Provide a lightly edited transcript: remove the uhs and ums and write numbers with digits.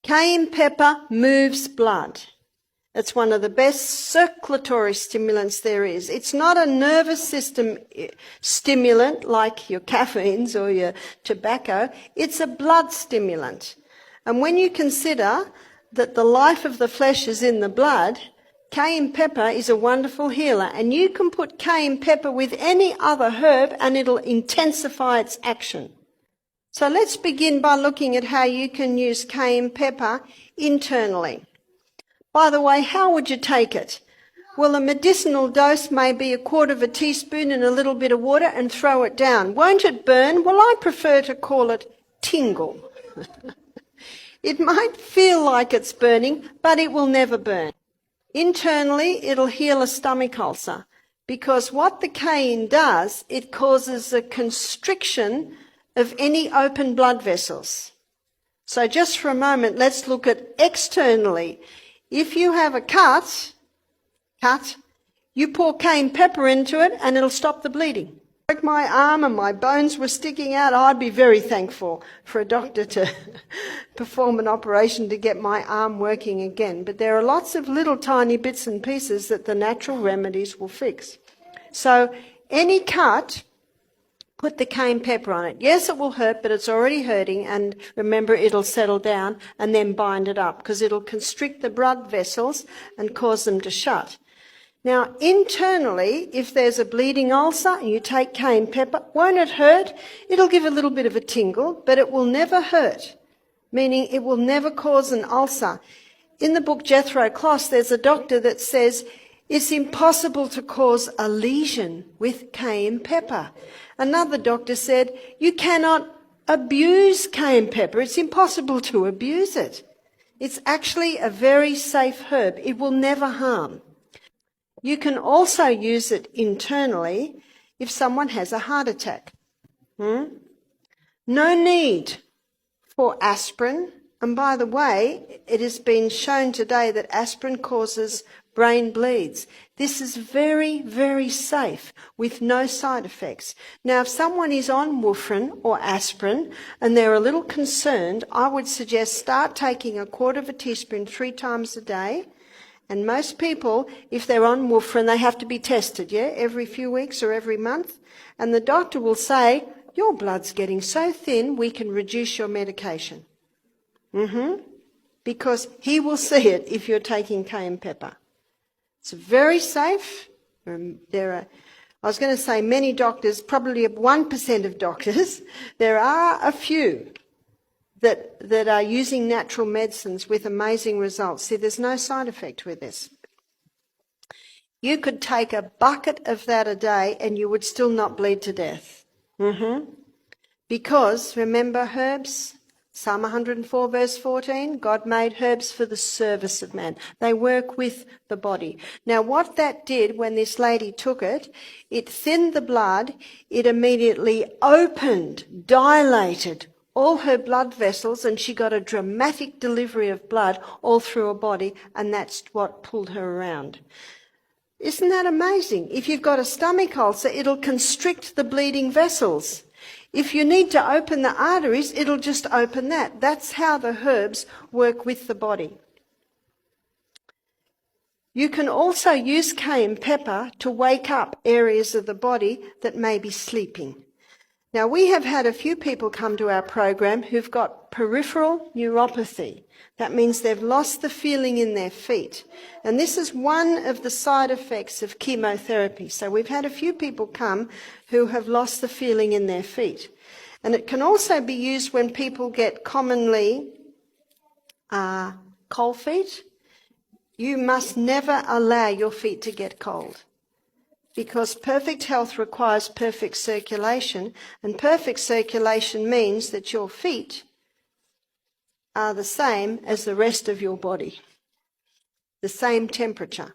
Cayenne pepper moves blood. It's one of the best circulatory stimulants there is. It's not a nervous system stimulant like your caffeines or your tobacco. It's a blood stimulant. And when you consider that the life of the flesh is in the blood, cayenne pepper is a wonderful healer. And you can put cayenne pepper with any other herb and it'll intensify its action. So let's begin by looking at how you can use cayenne pepper internally. By the way, how would you take it? Well, a medicinal dose may be 1/4 teaspoon in a little bit of water and throw it down. Won't it burn? Well, I prefer to call it tingle. It might feel like it's burning, but it will never burn. Internally, it'll heal a stomach ulcer because what the cayenne does, it causes a constriction of any open blood vessels. So just for a moment, let's look at externally. If you have a cut, you pour cayenne pepper into it and it'll stop the bleeding. Broke my arm and my bones were sticking out, I'd be very thankful for a doctor to perform an operation to get my arm working again. But there are lots of little tiny bits and pieces that the natural remedies will fix. So any cut, put the cayenne pepper on it. Yes, it will hurt, but it's already hurting, and remember, it'll settle down and then bind it up because it'll constrict the blood vessels and cause them to shut. Now, internally, if there's a bleeding ulcer and you take cayenne pepper, won't it hurt? It'll give a little bit of a tingle, but it will never hurt, meaning it will never cause an ulcer. In the book Jethro Kloss, there's a doctor that says it's impossible to cause a lesion with cayenne pepper. Another doctor said, you cannot abuse cayenne pepper. It's impossible to abuse it. It's actually a very safe herb. It will never harm. You can also use it internally if someone has a heart attack. No need for aspirin. And by the way, it has been shown today that aspirin causes brain bleeds. This is very, very safe with no side effects. Now, if someone is on warfarin or aspirin and they're a little concerned, I would suggest start taking 1/4 teaspoon 3 times a day. And most people, if they're on warfarin, they have to be tested, every few weeks or every month. And the doctor will say, your blood's getting so thin, we can reduce your medication. Because he will see it if you're taking cayenne pepper. It's very safe. I was going to say many doctors, probably 1% of doctors, there are a few that are using natural medicines with amazing results. See, there's no side effect with this. You could take a bucket of that a day and you would still not bleed to death. Because, remember herbs? Psalm 104 verse 14, God made herbs for the service of man. They work with the body. Now what that did when this lady took it, it thinned the blood, it immediately opened, dilated all her blood vessels, and she got a dramatic delivery of blood all through her body, and that's what pulled her around. Isn't that amazing? If you've got a stomach ulcer, it'll constrict the bleeding vessels. If you need to open the arteries, it'll just open that. That's how the herbs work with the body. You can also use cayenne pepper to wake up areas of the body that may be sleeping. Now, we have had a few people come to our program who've got peripheral neuropathy. That means they've lost the feeling in their feet. And this is one of the side effects of chemotherapy. So we've had a few people come who have lost the feeling in their feet. And it can also be used when people get commonly cold feet. You must never allow your feet to get cold, because perfect health requires perfect circulation, and perfect circulation means that your feet are the same as the rest of your body, the same temperature.